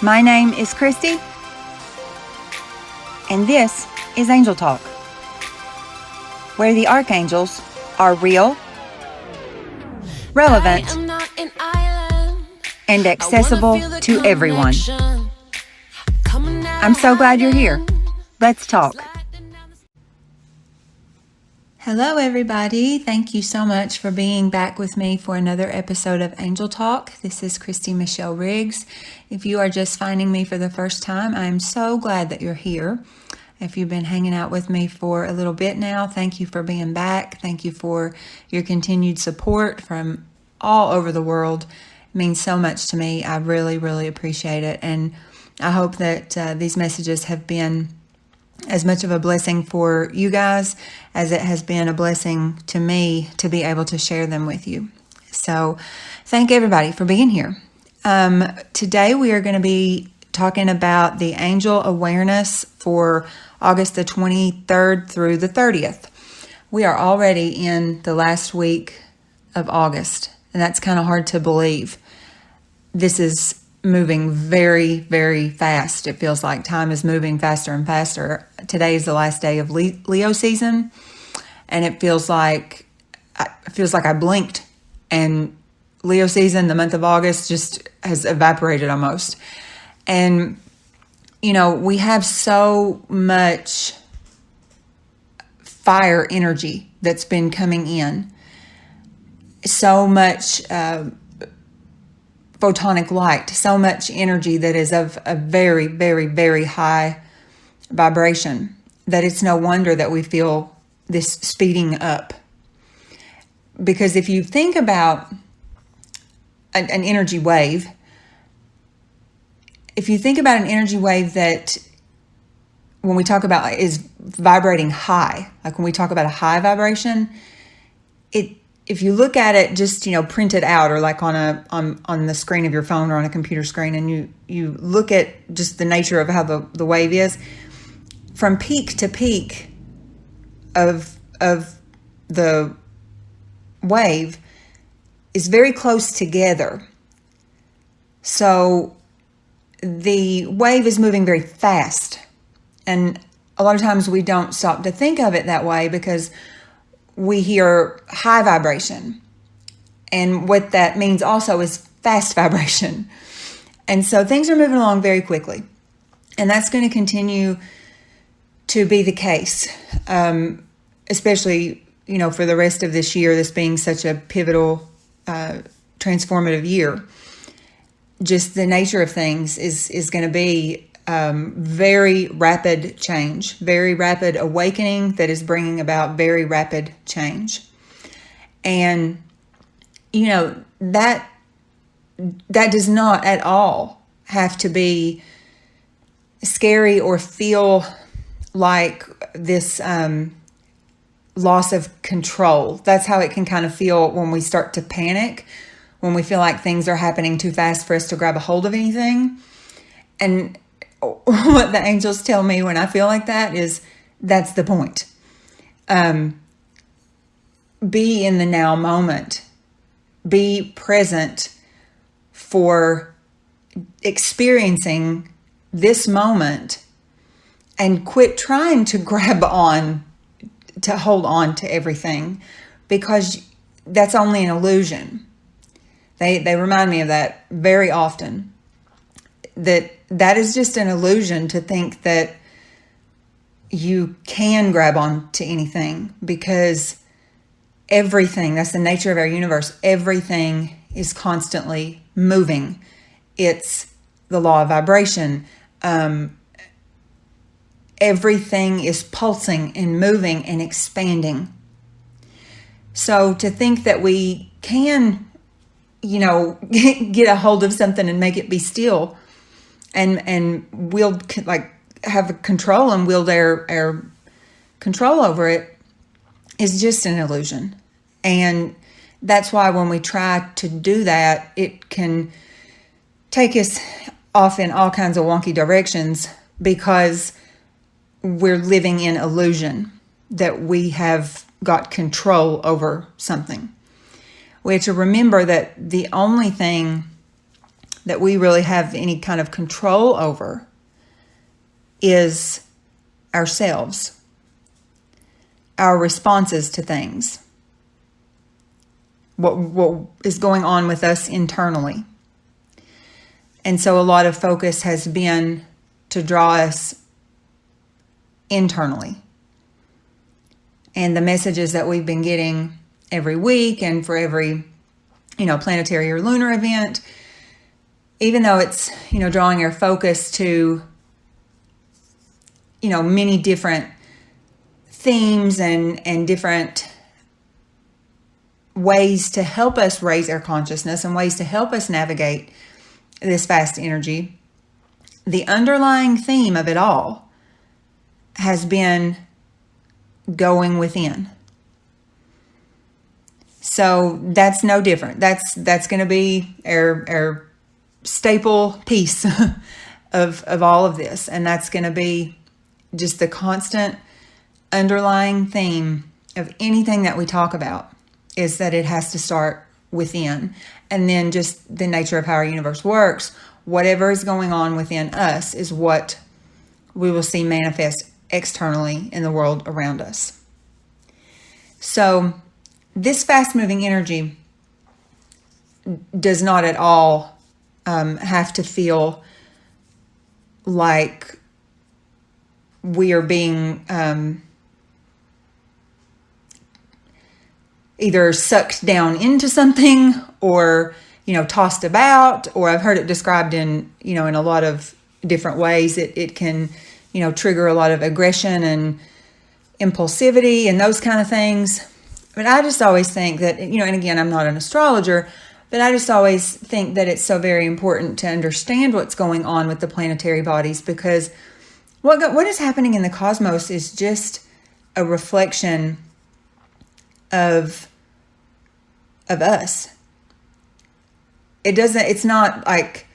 My name is Christy, and this is Angel Talk, where the archangels are real, relevant, and accessible to everyone. I'm so glad you're here. Let's talk. Hello, everybody. Thank you so much for being back with me for another episode of Angel Talk. This is Christy Michelle Riggs. If you are just finding me for the first time, I'm so glad that you're here. If you've been hanging out with me for a little bit now, thank you for being back. Thank you for your continued support from all over the world. It means so much to me. I really, really appreciate it. And I hope that these messages have been as much of a blessing for you guys as it has been a blessing to me to be able to share them with you. So thank everybody for being here. Today we are going to be talking about the angel awareness for August the 23rd through the 30th. We are already in the last week of August, and that's kind of hard to believe. This is moving very, very fast. It feels like time is moving faster and faster. Today is the last day of Leo season, and it feels like I blinked, and Leo season, the month of August, just has evaporated almost. And you know, we have so much fire energy that's been coming in, so much photonic light, so much energy that is of a very, very, very high vibration, that it's no wonder that we feel this speeding up. Because if you think about an energy wave, that when we talk about is vibrating high, like when we talk about a high vibration, if you look at it just, printed out or like on the screen of your phone or on a computer screen, and you look at just the nature of how the wave is, from peak to peak of the wave is very close together. So the wave is moving very fast. And a lot of times we don't stop to think of it that way because we hear high vibration. And what that means also is fast vibration. And so things are moving along very quickly. And that's going to continue to be the case, especially, for the rest of this year, this being such a pivotal, transformative year. Just the nature of things is going to be very rapid change, very rapid awakening that is bringing about very rapid change. And, that does not at all have to be scary or feel like this loss of control. That's how it can kind of feel when we start to panic, when we feel like things are happening too fast for us to grab a hold of anything. And what the angels tell me when I feel like that is that's the point. Be in the now moment. Be present for experiencing this moment and quit trying to hold on to everything, because that's only an illusion. They remind me of that very often. That is just an illusion to think that you can grab on to anything, because everything, that's the nature of our universe, everything is constantly moving. It's the law of vibration. Everything is pulsing and moving and expanding. So to think that we can, get a hold of something and make it be still, and wield, like, have control and wield our control over it, is just an illusion. And that's why when we try to do that, it can take us off in all kinds of wonky directions, because we're living in illusion that we have got control over something. We have to remember that the only thing that we really have any kind of control over is ourselves, our responses to things, what is going on with us internally. And so a lot of focus has been to draw us internally. And the messages that we've been getting every week and for every, planetary or lunar event, even though it's, drawing our focus to, many different themes and different ways to help us raise our consciousness and ways to help us navigate this vast energy, the underlying theme of it all has been going within. So that's no different. That's going to be our staple piece of all of this. And that's going to be just the constant underlying theme of anything that we talk about, is that it has to start within. And then just the nature of how our universe works, whatever is going on within us is what we will see manifest externally in the world around us. So this fast-moving energy does not at all have to feel like we are being either sucked down into something or, tossed about, or I've heard it described in a lot of different ways. It can, trigger a lot of aggression and impulsivity and those kind of things. But I just always think that, and again, I'm not an astrologer, but I just always think that it's so very important to understand what's going on with the planetary bodies, because what is happening in the cosmos is just a reflection of us. It's not like,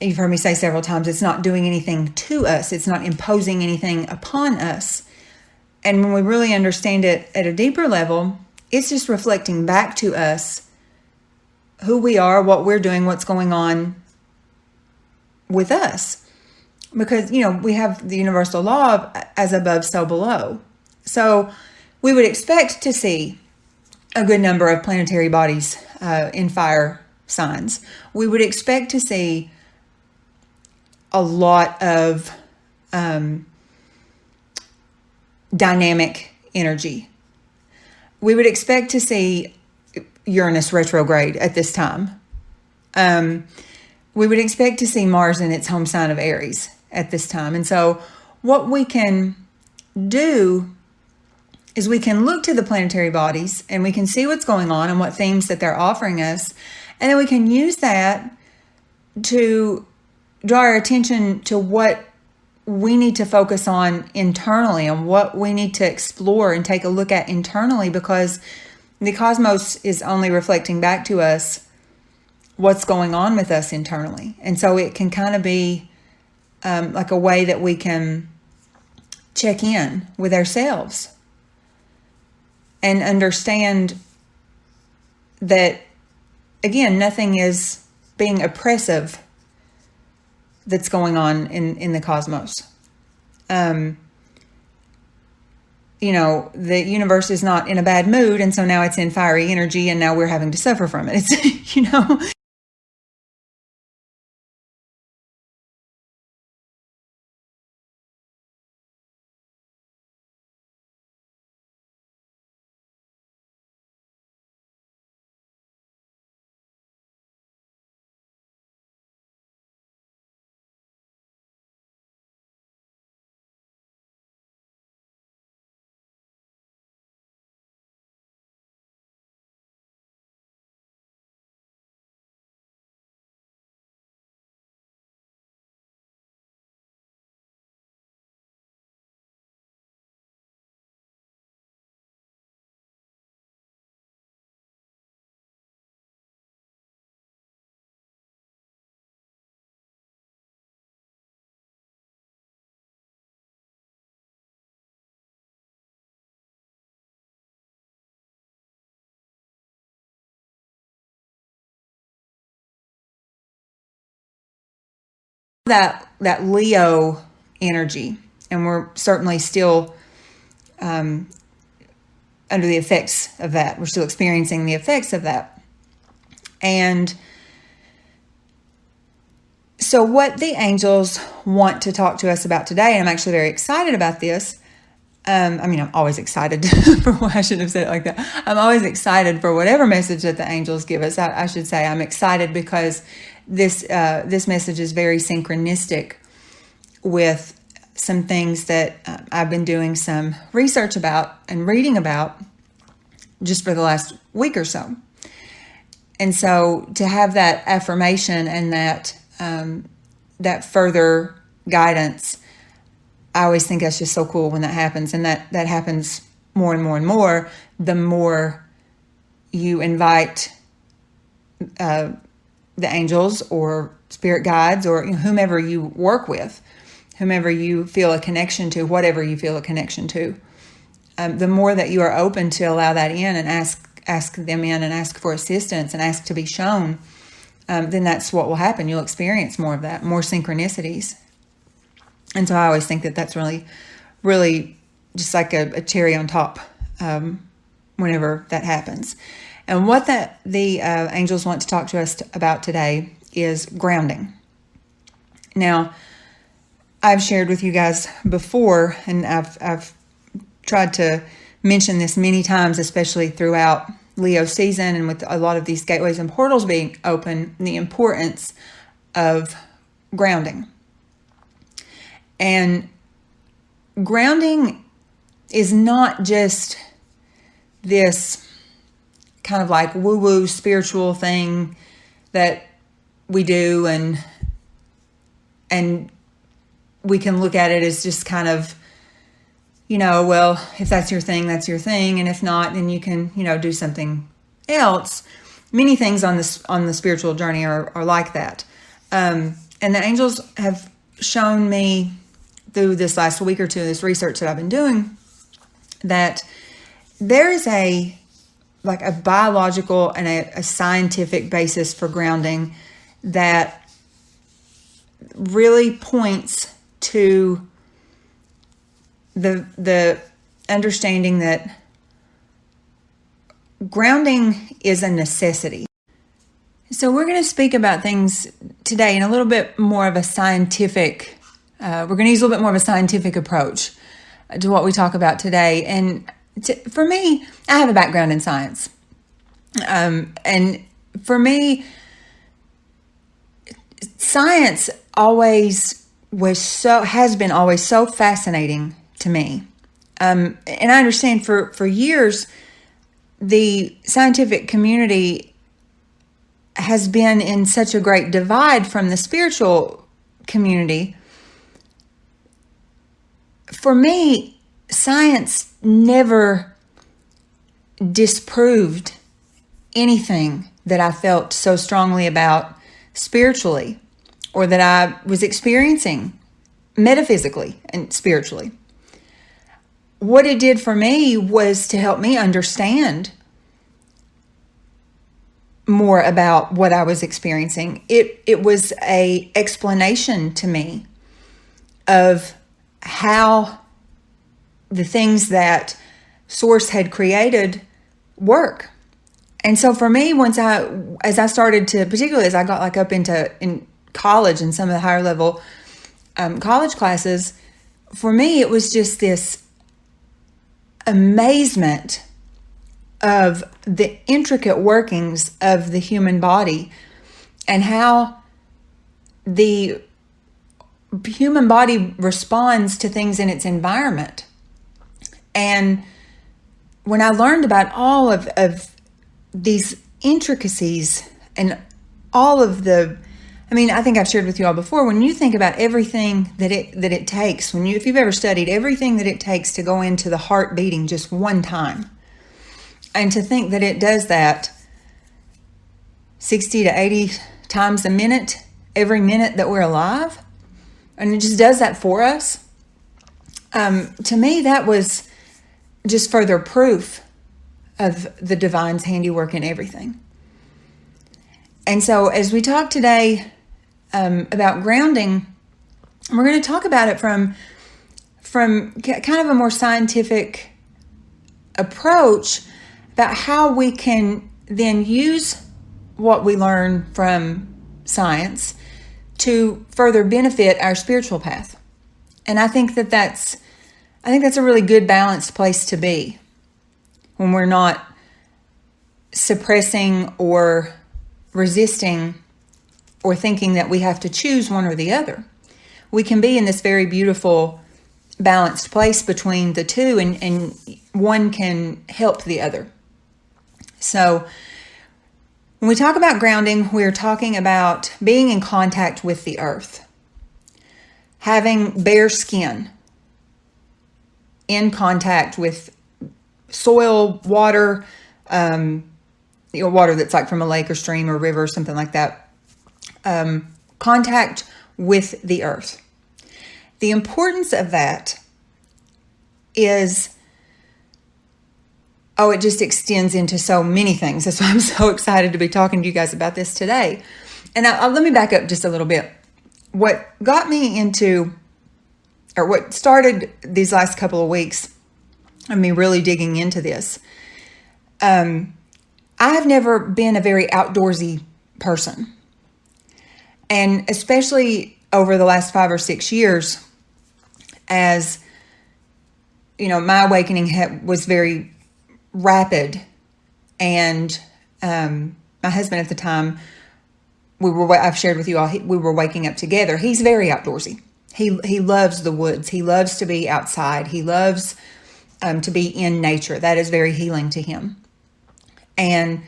you've heard me say several times, it's not doing anything to us. It's not imposing anything upon us. And when we really understand it at a deeper level, it's just reflecting back to us who we are, what we're doing, what's going on with us. Because, we have the universal law of as above, so below. So we would expect to see a good number of planetary bodies in fire signs. We would expect to see a lot of dynamic energy. We would expect to see Uranus retrograde at this time. We would expect to see Mars in its home sign of Aries at this time. And so what we can do is we can look to the planetary bodies and we can see what's going on and what themes that they're offering us. And then we can use that to draw our attention to what we need to focus on internally and what we need to explore and take a look at internally, because the cosmos is only reflecting back to us what's going on with us internally. And so it can kind of be like a way that we can check in with ourselves and understand that, again, nothing is being oppressive that's going on in the cosmos. The universe is not in a bad mood, and so now it's in fiery energy, and now we're having to suffer from it. It's, that Leo energy, and we're certainly still under the effects of that. We're still experiencing the effects of that. And so what the angels want to talk to us about today, and I'm actually very excited about this. I'm always excited for what I shouldn't have said it like that. I'm always excited for whatever message that the angels give us. I should say I'm excited because this message is very synchronistic with some things that I've been doing some research about and reading about just for the last week or so. And so to have that affirmation and that further guidance, I always think that's just so cool when that happens. And that happens more and more and more, the more you invite the angels or spirit guides or whomever you work with, whomever you feel a connection to, whatever you feel a connection to. The more that you are open to allow that in and ask them in and ask for assistance and ask to be shown, then that's what will happen. You'll experience more of that, more synchronicities. And so I always think that that's really, really just like a cherry on top whenever that happens. And what the angels want to talk to us about today is grounding. Now, I've shared with you guys before, and I've tried to mention this many times, especially throughout Leo season and with a lot of these gateways and portals being open, the importance of grounding. And grounding is not just this kind of like woo-woo spiritual thing that we do, and we can look at it as just kind of, well, if that's your thing, that's your thing. And if not, then you can, do something else. Many things on the spiritual journey are like that. And the angels have shown me through this last week or two, this research that I've been doing, that there is a biological and a scientific basis for grounding that really points to the understanding that grounding is a necessity. So we're going to speak about things today in a little bit more of a scientific, we're going to use a little bit more of a scientific approach to what we talk about today. And for me, I have a background in science. And for me, science has been always so fascinating to me. And I understand for years, the scientific community has been in such a great divide from the spiritual community. For me, science never disproved anything that I felt so strongly about spiritually, or that I was experiencing metaphysically and spiritually. What it did for me was to help me understand more about what I was experiencing. It was an explanation to me of how the things that Source had created work. And so for me, as I started to, particularly as I got up in college and some of the higher level college classes, for me, it was just this amazement of the intricate workings of the human body and how the human body responds to things in its environment. And when I learned about all of these intricacies and all of I think I've shared with you all before, when you think about everything that it takes, if you've ever studied everything that it takes to go into the heart beating just one time, and to think that it does that 60 to 80 times a minute, every minute that we're alive, and it just does that for us, to me, that was just further proof of the divine's handiwork in everything. And so as we talk today about grounding, And we're going to talk about it from kind of a more scientific approach about how we can then use what we learn from science to further benefit our spiritual path. And I think that's a really good balanced place to be when we're not suppressing or resisting or thinking that we have to choose one or the other. We can be in this very beautiful balanced place between the two, and one can help the other. So when we talk about grounding, we're talking about being in contact with the earth, having bare skin, in contact with soil, water, water that's like from a lake or stream or river or something like that. Contact with the earth. The importance of that is, it just extends into so many things. That's why I'm so excited to be talking to you guys about this today. And let me back up just a little bit. What got me into, or what started these last couple of weeks of me really digging into this, I have never been a very outdoorsy person. And especially over the last 5 or 6 years, as my awakening was very rapid, and my husband at the time, I've shared with you all, we were waking up together. He's very outdoorsy. He loves the woods. He loves to be outside. He loves to be in nature. That is very healing to him. And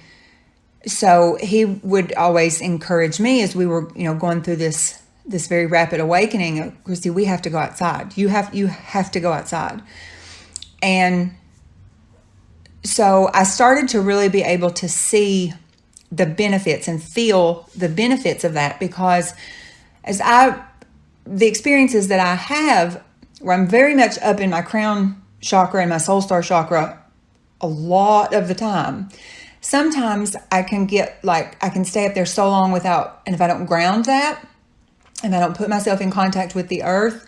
so he would always encourage me as we were, going through this very rapid awakening. Christy, we have to go outside. You have to go outside. And so I started to really be able to see the benefits and feel the benefits of that, because the experiences that I have, where I'm very much up in my crown chakra and my soul star chakra a lot of the time. Sometimes I can I can stay up there so long and if I don't ground that, if I don't put myself in contact with the earth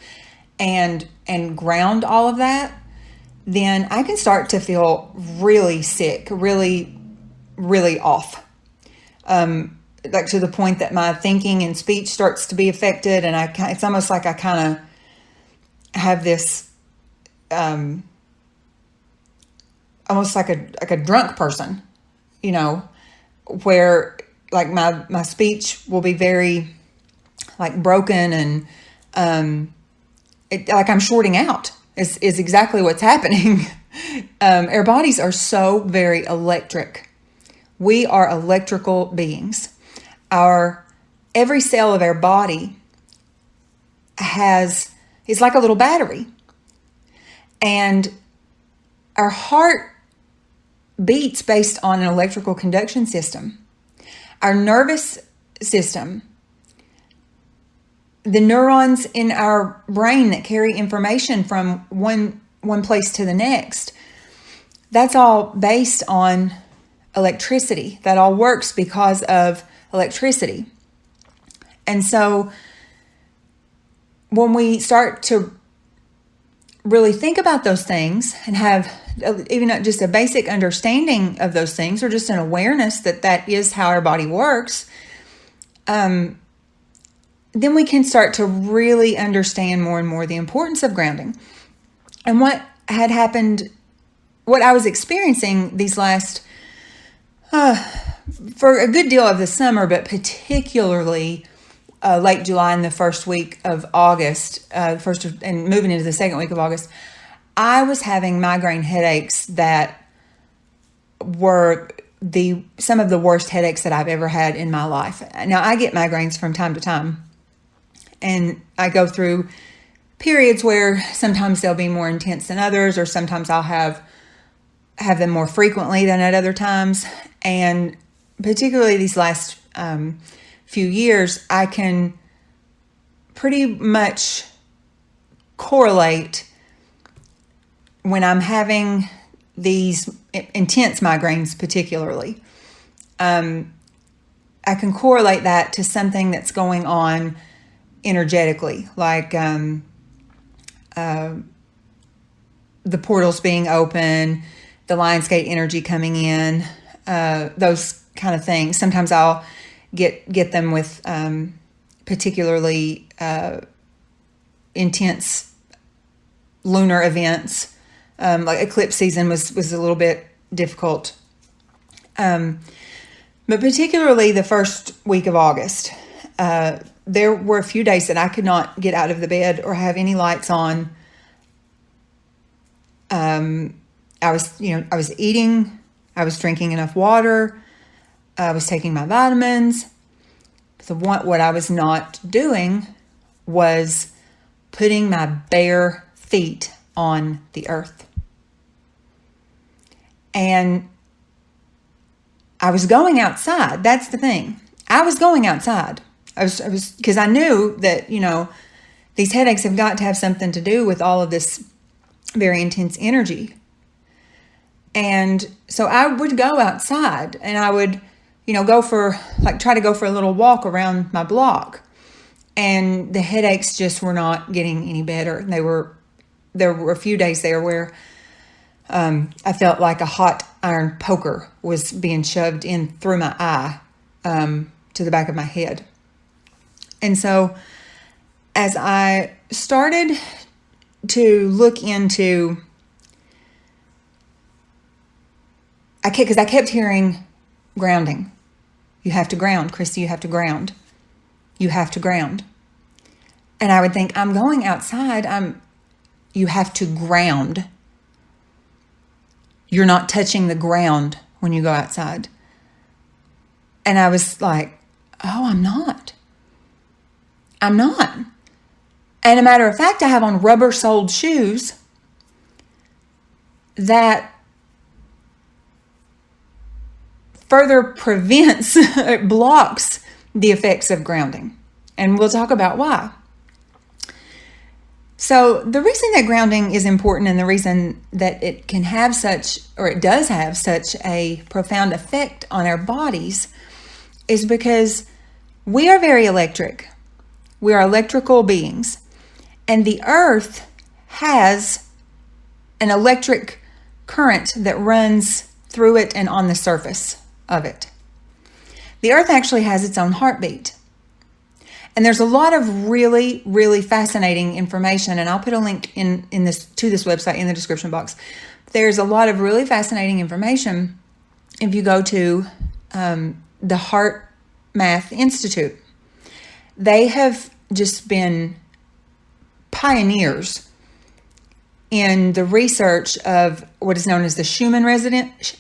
and ground all of that, then I can start to feel really sick, really, really off. Like to the point that my thinking and speech starts to be affected, and it's almost like I kind of have this, almost like a drunk person, where like my speech will be very like broken, and like I'm shorting out is exactly what's happening. Our bodies are so very electric. We are electrical beings. Every cell of our body is like a little battery. And our heart beats based on an electrical conduction system. Our nervous system, the neurons in our brain that carry information from one place to the next, that's all based on electricity. That all works because of electricity. And so when we start to really think about those things and have even just a basic understanding of those things, or just an awareness that is how our body works, then we can start to really understand more and more the importance of grounding. And what had happened, what I was experiencing these last, for a good deal of the summer, but particularly late July and the first week of August, and moving into the second week of August, I was having migraine headaches that were some of the worst headaches that I've ever had in my life. Now, I get migraines from time to time, and I go through periods where sometimes they'll be more intense than others, or sometimes I'll have them more frequently than at other times. And particularly these last few years, I can pretty much correlate when I'm having these intense migraines particularly. I can correlate that to something that's going on energetically, like the portals being open, the Lionsgate energy coming in, those kind of things. Sometimes I'll get them with particularly intense lunar events. Like eclipse season was a little bit difficult. But particularly the first week of August, there were a few days that I could not get out of the bed or have any lights on. I was eating, I was drinking enough water, I was taking my vitamins. So what I was not doing was putting my bare feet on the earth. And I was going outside. That's the thing. I was going outside. I was because I knew that, these headaches have got to have something to do with all of this very intense energy. And so I would go outside and I would, try to go for a little walk around my block. And the headaches just were not getting any better. There were a few days there where I felt like a hot iron poker was being shoved in through my eye to the back of my head. And so as I started to look into, because I kept hearing grounding. You have to ground, Christy, you have to ground. You have to ground. And I would think, I'm going outside, you have to ground. You're not touching the ground when you go outside. And I was like, oh, I'm not. I'm not. And a matter of fact, I have on rubber-soled shoes that further prevents, blocks the effects of grounding. And we'll talk about why. So the reason that grounding is important and the reason that it can have such, or it does have such a profound effect on our bodies is because we are very electric. We are electrical beings. And the earth has an electric current that runs through it and on the surface of it. The earth actually has its own heartbeat. And there's a lot of really, really fascinating information, and I'll put a link to this website in the description box. There's a lot of really fascinating information if you go to the Heart Math Institute. They have just been pioneers in the research of what is known as the Schumann resonance,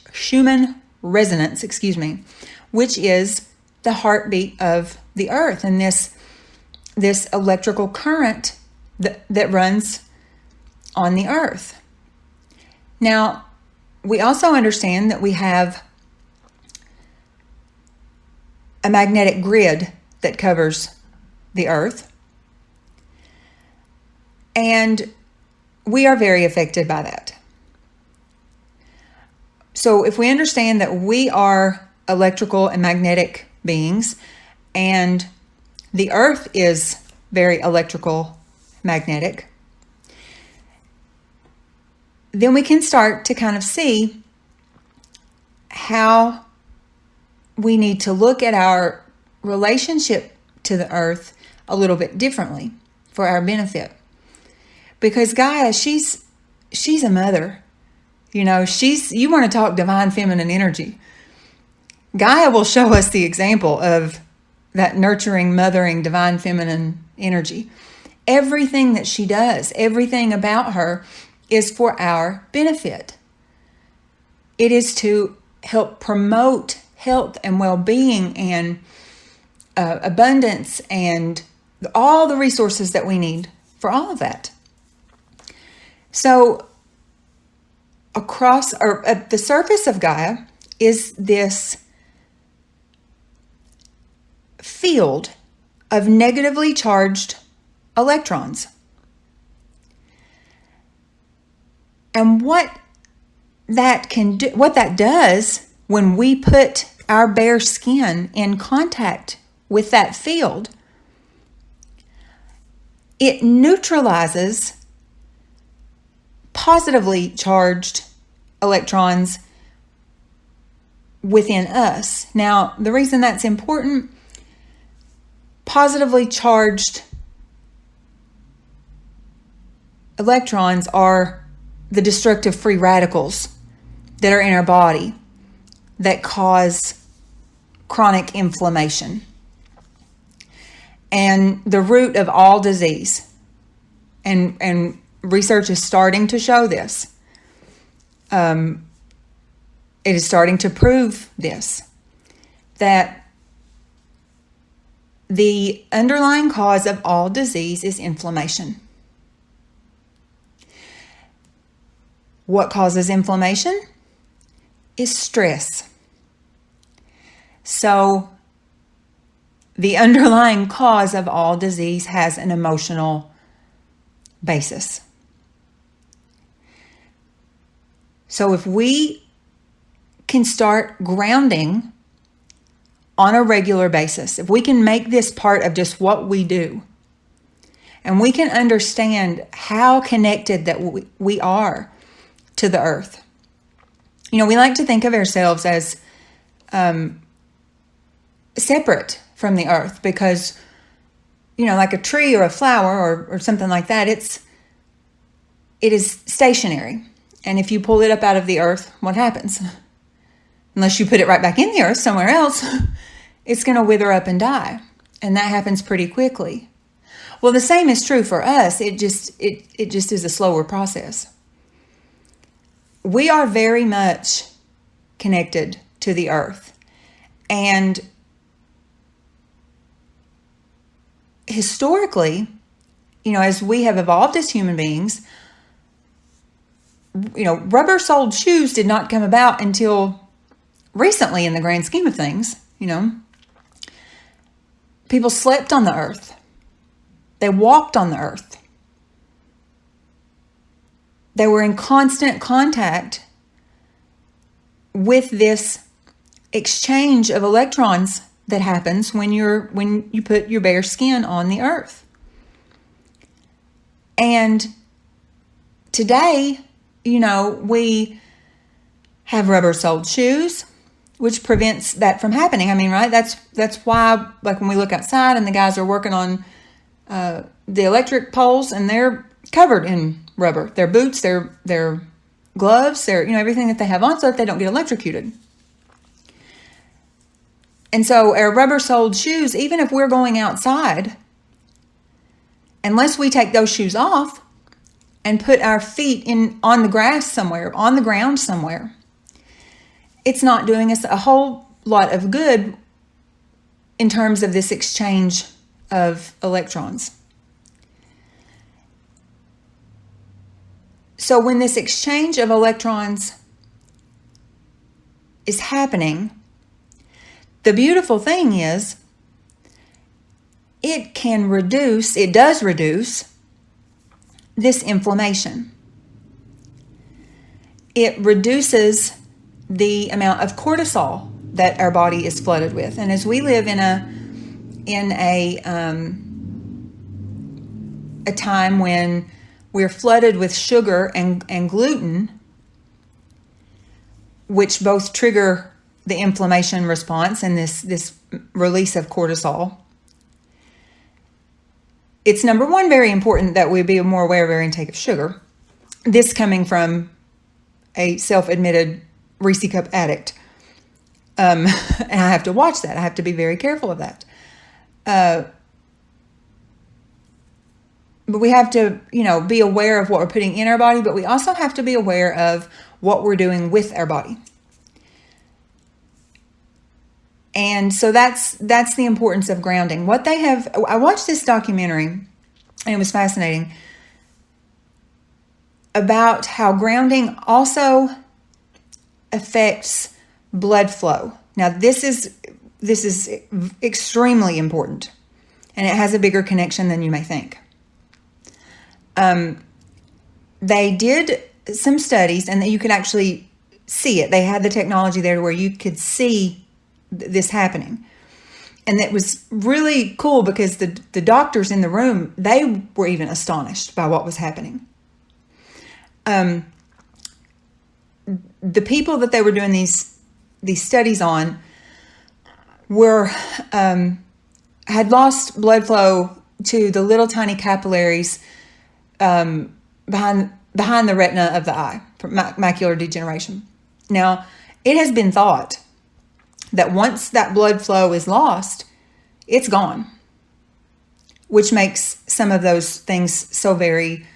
which is the heartbeat of the earth, and this electrical current that runs on the earth. Now, we also understand that we have a magnetic grid that covers the earth, and we are very affected by that. So if we understand that we are electrical and magnetic beings, and the earth is very electrical, magnetic, then we can start to kind of see how we need to look at our relationship to the earth a little bit differently for our benefit. Because Gaia, she's a mother. You want to talk divine feminine energy. Gaia will show us the example of that nurturing, mothering, divine feminine energy. Everything that she does, everything about her is for our benefit. It is to help promote health and well-being and abundance and all the resources that we need for all of that. So at the surface of Gaia is this field of negatively charged electrons. And what that does when we put our bare skin in contact with that field, it neutralizes positively charged electrons within us. Now, the reason that's important, positively charged electrons are the destructive free radicals that are in our body that cause chronic inflammation and the root of all disease. And research is starting to show this. It is starting to prove this, that the underlying cause of all disease is inflammation. What causes inflammation? Is stress. So the underlying cause of all disease has an emotional basis. So if we can start grounding on a regular basis, if we can make this part of just what we do, and we can understand how connected that we are to the earth. You know, we like to think of ourselves as separate from the earth because, you know, like a tree or a flower or something like that, it is stationary. And if you pull it up out of the earth, what happens? Unless you put it right back in the earth somewhere else, it's going to wither up and die. And that happens pretty quickly. Well, the same is true for us. It just is a slower process. We are very much connected to the earth. And historically, you know, as we have evolved as human beings, you know, rubber-soled shoes did not come about until recently in the grand scheme of things. You know, people slept on the earth. They walked on the earth. They were in constant contact with this exchange of electrons that happens when you put your bare skin on the earth. And today, you know, we have rubber-soled shoes, which prevents that from happening. I mean, right? That's why, like when we look outside and the guys are working on the electric poles and they're covered in rubber. Their boots, their gloves, their, you know, everything that they have on so that they don't get electrocuted. And so our rubber-soled shoes, even if we're going outside, unless we take those shoes off and put our feet on the grass somewhere, on the ground somewhere, it's not doing us a whole lot of good in terms of this exchange of electrons. So when this exchange of electrons is happening, the beautiful thing is it does reduce this inflammation. It reduces the amount of cortisol that our body is flooded with. And as we live in a time when we're flooded with sugar and gluten, which both trigger the inflammation response and this release of cortisol, it's number one, very important that we be more aware of our intake of sugar. This coming from a self-admitted Reese cup addict. And I have to watch that. I have to be very careful of that. But we have to, you know, be aware of what we're putting in our body, but we also have to be aware of what we're doing with our body. And so that's the importance of grounding. I watched this documentary, and it was fascinating, about how grounding also affects blood flow. Now, this is extremely important, and it has a bigger connection than you may think. They did some studies, and you could actually see it. They had the technology there where you could see this happening. And it was really cool because the doctors in the room, they were even astonished by what was happening. The people that they were doing these studies on were had lost blood flow to the little tiny capillaries behind the retina of the eye for macular degeneration. Now, it has been thought that once that blood flow is lost, it's gone, which makes some of those things so very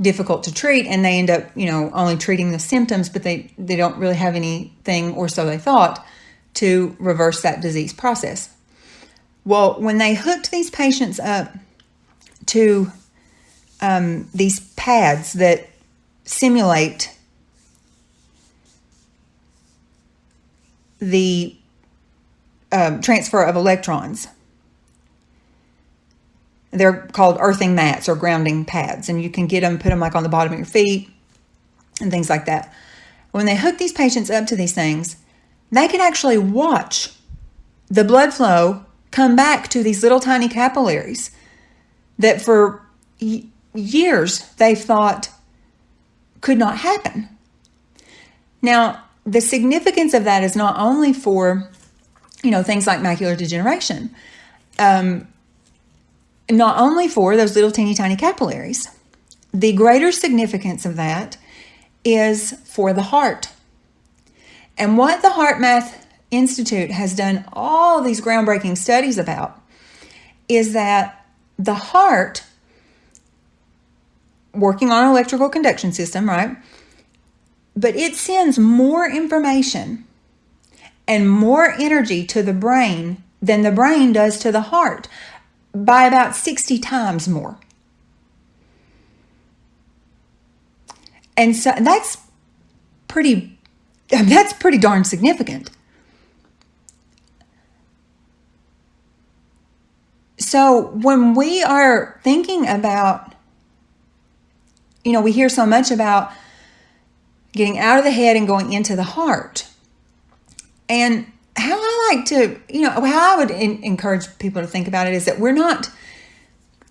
difficult to treat, and they end up, only treating the symptoms, but they don't really have anything, or so they thought, to reverse that disease process. Well, when they hooked these patients up to these pads that simulate the transfer of electrons. They're called earthing mats or grounding pads, and you can get them, put them like on the bottom of your feet and things like that. When they hook these patients up to these things, they can actually watch the blood flow come back to these little tiny capillaries that for years they thought could not happen. Now, the significance of that is not only for, things like macular degeneration, not only for those little teeny tiny capillaries. The greater significance of that is for the heart. And what the Heart Math Institute has done all these groundbreaking studies about is that the heart, working on an electrical conduction system, right? But it sends more information and more energy to the brain than the brain does to the heart, by about 60 times more. And so that's pretty darn significant. So when we are thinking about, we hear so much about getting out of the head and going into the heart. And how I like to, how I would encourage people to think about it is that we're not,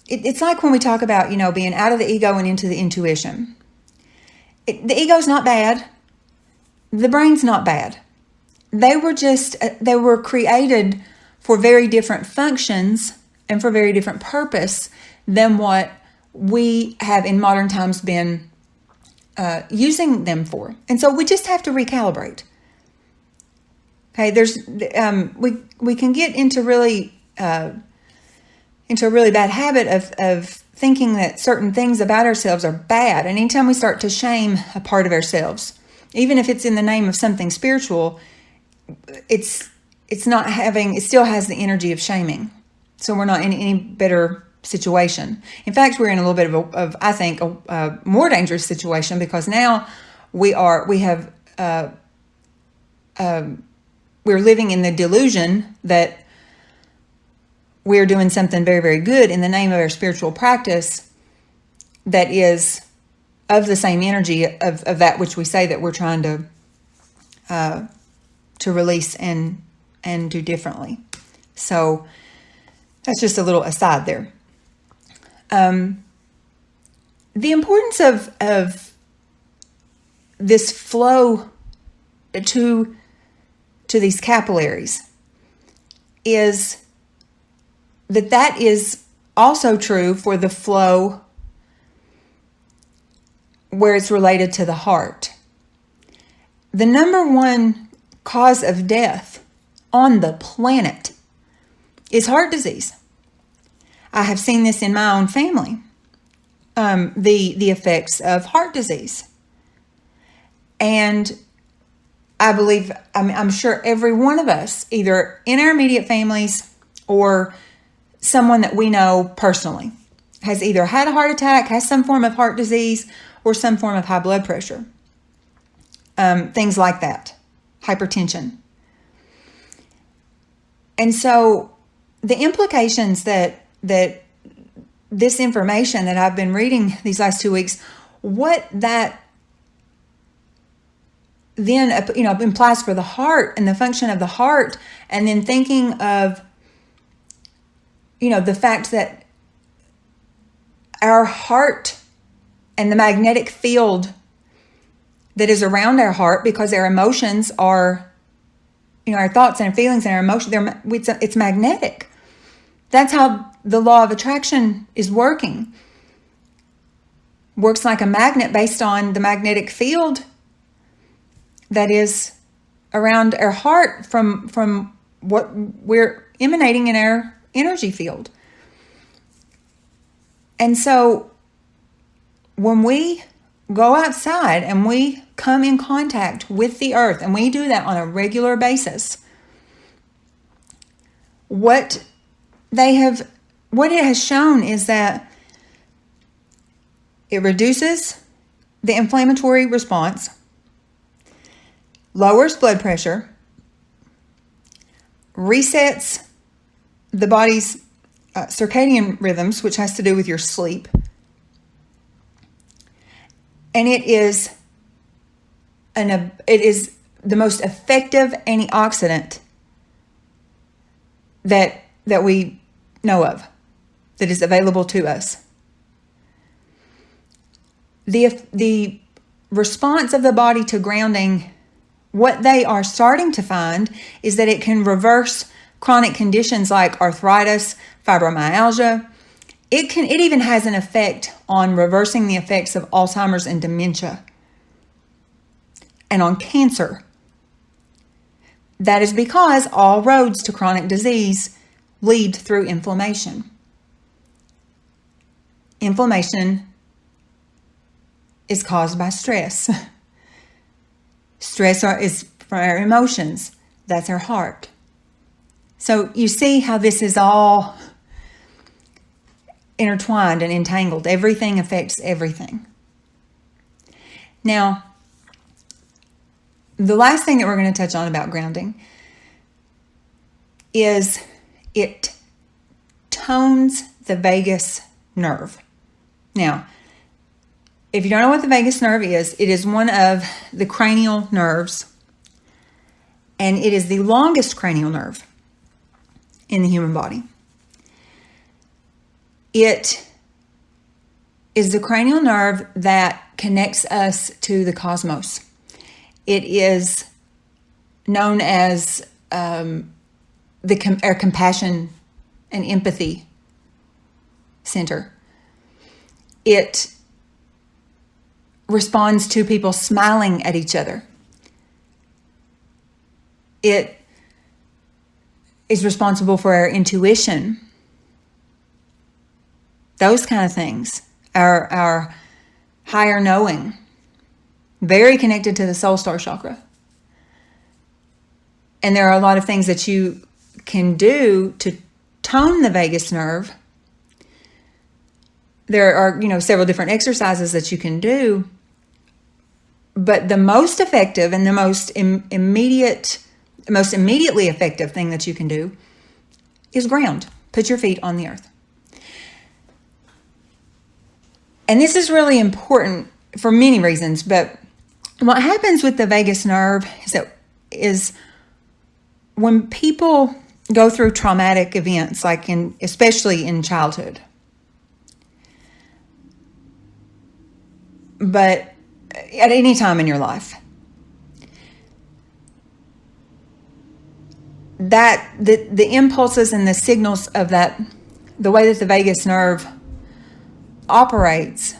it's like when we talk about, being out of the ego and into the intuition. The ego's not bad. The brain's not bad. They were created for very different functions and for very different purpose than what we have in modern times been using them for. And so we just have to recalibrate. Okay, we can get into a really bad habit of thinking that certain things about ourselves are bad. And anytime we start to shame a part of ourselves, even if it's in the name of something spiritual, it still has the energy of shaming. So we're not in any better situation. In fact, we're in a little bit of I think, a more dangerous situation, because now we're living in the delusion that we're doing something very, very good in the name of our spiritual practice that is of the same energy of that which we say that we're trying to release and do differently. So that's just a little aside there. The importance of this flow to these capillaries is that is also true for the flow where it's related to the heart. The number one cause of death on the planet is heart disease. I have seen this in my own family, the effects of heart disease. And I'm sure every one of us, either in our immediate families or someone that we know personally, has either had a heart attack, has some form of heart disease, or some form of high blood pressure. Things like that, hypertension. And so the implications that this information that I've been reading these last 2 weeks, what that then implies for the heart and the function of the heart, and then thinking of the fact that our heart and the magnetic field that is around our heart, because our emotions are, our thoughts and our feelings and our emotions, it's magnetic. That's how the law of attraction is working. Works like a magnet based on the magnetic field that is around our heart from what we're emanating in our energy field. And so when we go outside and we come in contact with the earth, and we do that on a regular basis, what it has shown is that it reduces the inflammatory response, lowers blood pressure, resets the body's circadian rhythms, which has to do with your sleep. And it is the most effective antioxidant that we know of, that is available to us. The response of the body to grounding, what they are starting to find is that it can reverse chronic conditions like arthritis, fibromyalgia. It even has an effect on reversing the effects of Alzheimer's and dementia, and on cancer. That is because all roads to chronic disease lead through inflammation. Inflammation is caused by stress. Stress is from our emotions. That's our heart. So you see how this is all intertwined and entangled. Everything affects everything. Now, the last thing that we're going to touch on about grounding is it tones the vagus nerve. Now, if you don't know what the vagus nerve is, it is one of the cranial nerves, and it is the longest cranial nerve in the human body. It is the cranial nerve that connects us to the cosmos. It is known as our compassion and empathy center. It responds to people smiling at each other. It is responsible for our intuition. Those kind of things. Our higher knowing. Very connected to the soul star chakra. And there are a lot of things that you can do to tone the vagus nerve. There are, several different exercises that you can do. But the most effective and the most immediately effective thing that you can do is ground. Put your feet on the earth. And this is really important for many reasons, but what happens with the vagus nerve is when people go through traumatic events, especially in childhood, but at any time in your life, that the impulses and the signals of that, the way that the vagus nerve operates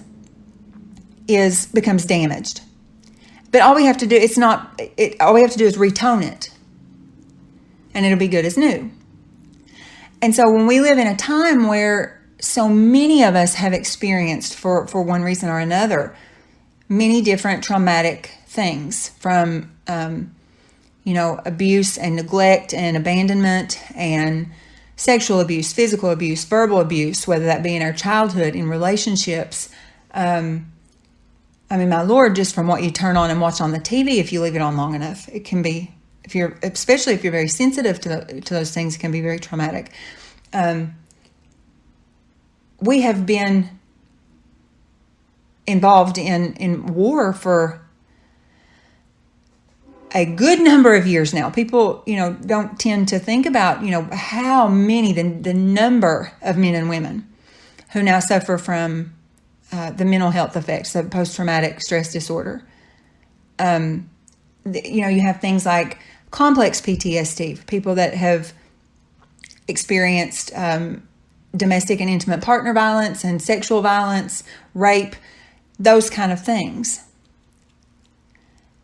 becomes damaged. But all we have to do is retone it, and it'll be good as new. And so when we live in a time where so many of us have experienced, for one reason or another, many different traumatic things, from abuse and neglect and abandonment and sexual abuse, physical abuse, verbal abuse, whether that be in our childhood, in relationships. My Lord, just from what you turn on and watch on the TV, if you leave it on long enough, it can be, especially if you're very sensitive to those things, it can be very traumatic. We have been involved in war for a good number of years now. People, don't tend to think about, how many, the number of men and women who now suffer from the mental health effects of post-traumatic stress disorder. You have things like complex PTSD, people that have experienced domestic and intimate partner violence and sexual violence, rape, those kind of things.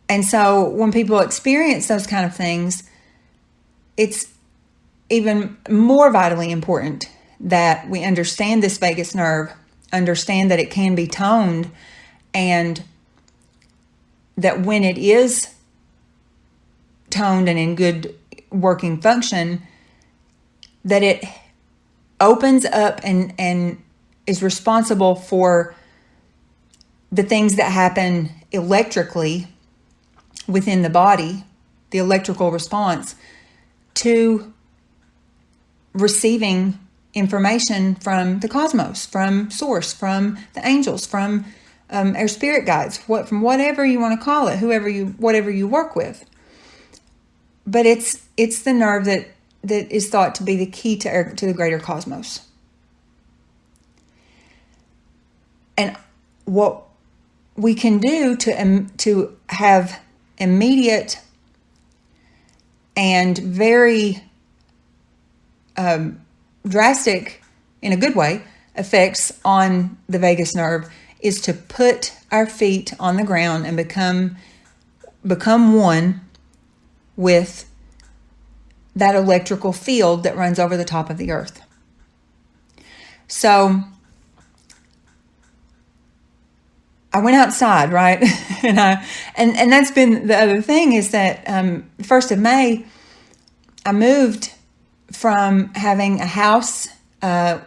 And so when people experience those kind of things, it's even more vitally important that we understand this vagus nerve, understand that it can be toned, and that when it is toned and in good working function, that it opens up and is responsible for the things that happen electrically within the body, the electrical response to receiving information from the cosmos, from source, from the angels, from our spirit guides, from whatever you want to call it, whatever you work with. But it's the nerve that is thought to be the key to the greater cosmos. And what we can do to have immediate and very drastic, in a good way, effects on the vagus nerve is to put our feet on the ground and become one with that electrical field that runs over the top of the earth. So I went outside, right? and that's been the other thing, is that 1st of May, I moved from having a house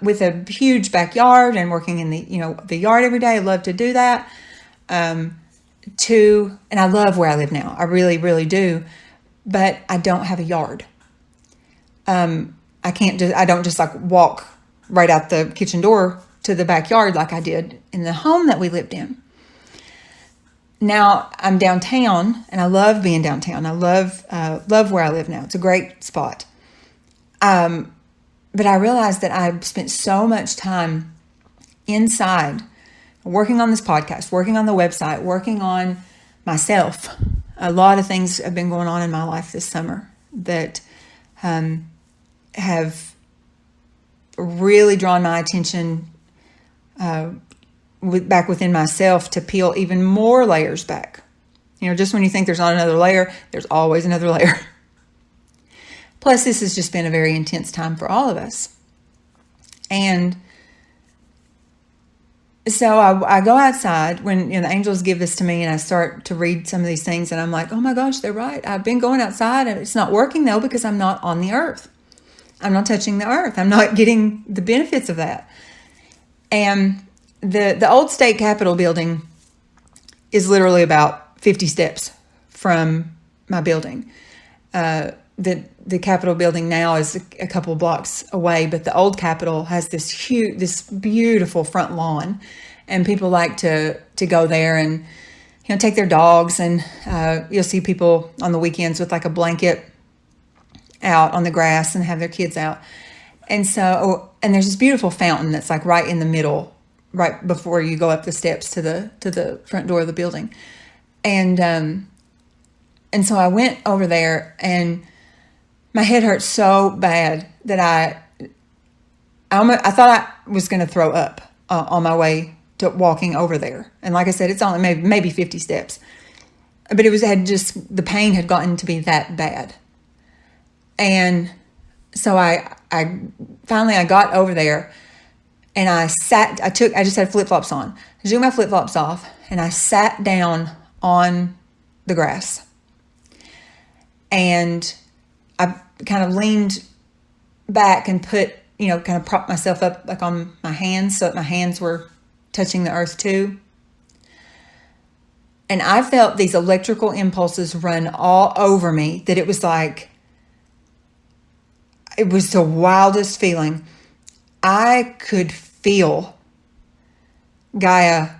with a huge backyard and working in the yard every day. I love to do that. And I love where I live now. I really, really do. But I don't have a yard. I don't just like walk right out the kitchen door to the backyard like I did in the home that we lived in. Now I'm downtown and I love being downtown. I love where I live now. It's a great spot. But I realized that I've spent so much time inside working on this podcast, working on the website, working on myself. A lot of things have been going on in my life this summer that have really drawn my attention back within myself to peel even more layers back. Just when you think there's not another layer, there's always another layer. Plus, this has just been a very intense time for all of us. And so I go outside when the angels give this to me, and I start to read some of these things, and I'm like, oh my gosh, they're right. I've been going outside, and it's not working though, because I'm not on the earth. I'm not touching the earth. I'm not getting the benefits of that. And the old state capitol building is literally about 50 steps from my building. The Capitol building now is a couple of blocks away, but the old Capitol has this beautiful front lawn, and people like to go there and take their dogs, and you'll see people on the weekends with like a blanket out on the grass and have their kids out. And there's this beautiful fountain that's like right in the middle, right before you go up the steps to the front door of the building. And so I went over there, and my head hurt so bad that I thought I was going to throw up on my way to walking over there. And like I said, it's only maybe 50 steps, but the pain had gotten to be that bad. And so I finally got over there, and I just had flip-flops on. I took my flip-flops off, and I sat down on the grass, and I kind of leaned back and kind of propped myself up like on my hands, so that my hands were touching the earth too. And I felt these electrical impulses run all over me, that it was the wildest feeling. I could feel Gaia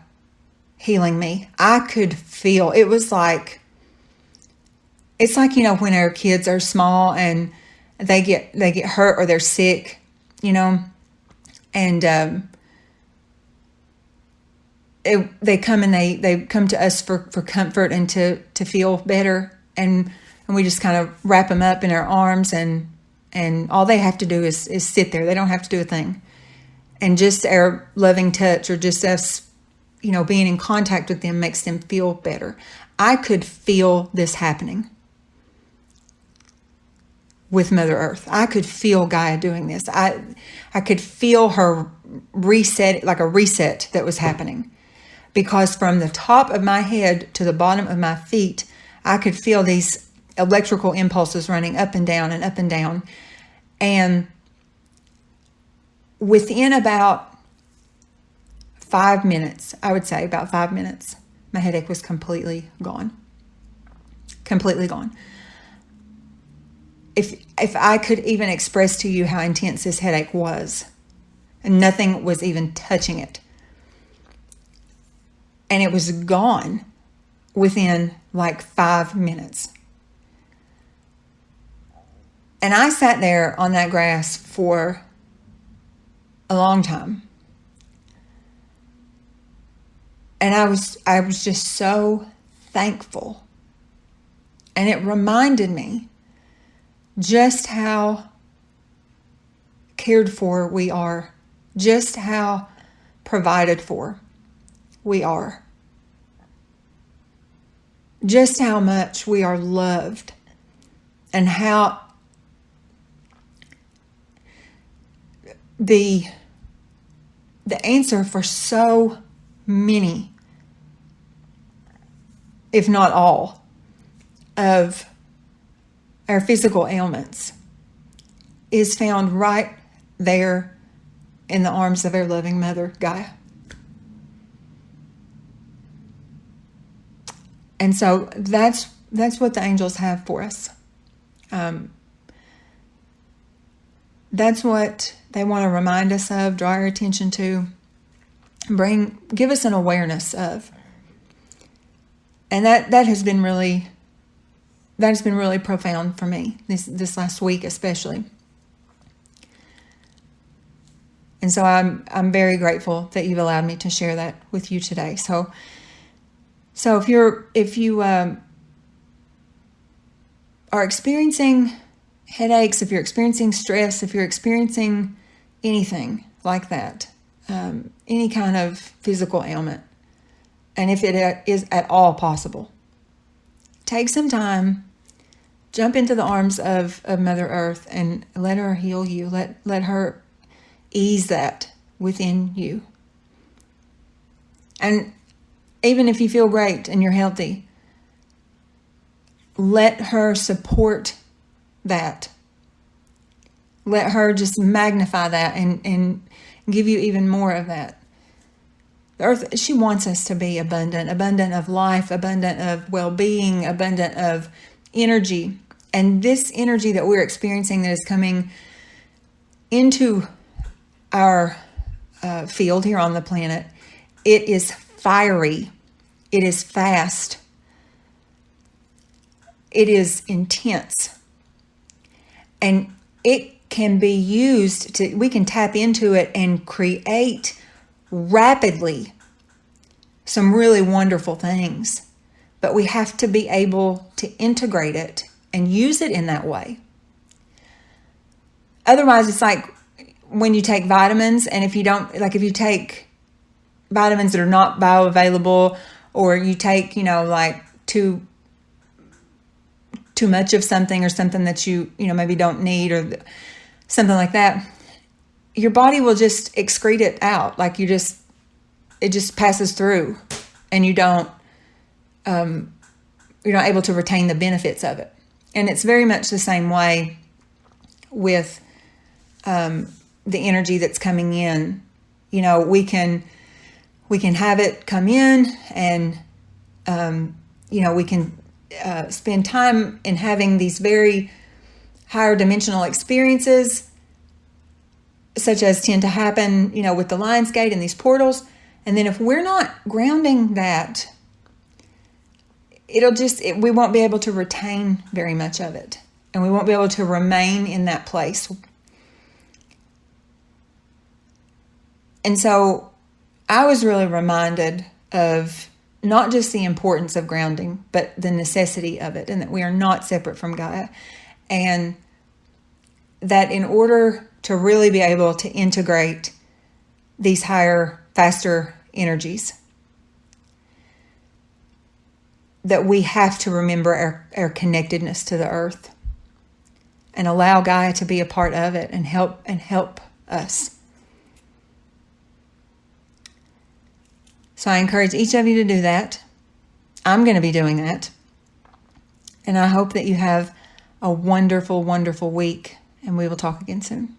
healing me. I could feel, it was like it's like, when our kids are small and they get hurt or they're sick, and they come and they come to us for comfort and to feel better, and we just kind of wrap them up in our arms, and all they have to do is sit there. They don't have to do a thing, and just our loving touch or just us, being in contact with them makes them feel better. I could feel this happening with Mother Earth. I could feel Gaia doing this. I could feel her reset, like a reset that was happening. Because from the top of my head to the bottom of my feet, I could feel these electrical impulses running up and down and up and down. And within about 5 minutes, I would say about 5 minutes, my headache was completely gone. Completely gone. If I could even express to you how intense this headache was, and nothing was even touching it, and it was gone within like 5 minutes. And I sat there on that grass for a long time. And I was just so thankful. And it reminded me just how cared for we are, just how provided for we are, just how much we are loved, and how the answer for so many, if not all, of our physical ailments is found right there in the arms of our loving Mother Gaia. And so that's what the angels have for us. That's what they want to remind us of, draw our attention to, give us an awareness of. And that has been really profound for me this last week especially. And so I'm very grateful that you've allowed me to share that with you today. So if you are experiencing headaches, if you're experiencing stress, if you're experiencing anything like that, any kind of physical ailment, and if it is at all possible, take some time, jump into the arms of Mother Earth and let her heal you. Let her ease that within you. And even if you feel great and you're healthy, let her support that. Let her just magnify that and give you even more of that. The earth, she wants us to be abundant of life, abundant of well-being, abundant of energy. And this energy that we're experiencing that is coming into our field here on the planet, it is fiery. It is fast. It is intense. And it can be used we can tap into it and create rapidly some really wonderful things. But we have to be able to integrate it and use it in that way. Otherwise, it's like when you take vitamins, and if you take vitamins that are not bioavailable, or you take, like too much of something, or something that you maybe don't need, or something like that, your body will just excrete it out. Like it just passes through, and you're not able to retain the benefits of it. And it's very much the same way with the energy that's coming in. We can have it come in, and we can spend time in having these very higher dimensional experiences, such as tend to happen, with the Lion's Gate and these portals. And then if we're not grounding that we won't be able to retain very much of it. And we won't be able to remain in that place. And so I was really reminded of not just the importance of grounding, but the necessity of it, and that we are not separate from Gaia. And that in order to really be able to integrate these higher, faster energies, that we have to remember our connectedness to the earth and allow Gaia to be a part of it and help us. So I encourage each of you to do that. I'm going to be doing that. And I hope that you have a wonderful, wonderful week. And we will talk again soon.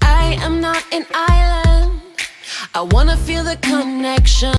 I am not an island. I want to feel the connection.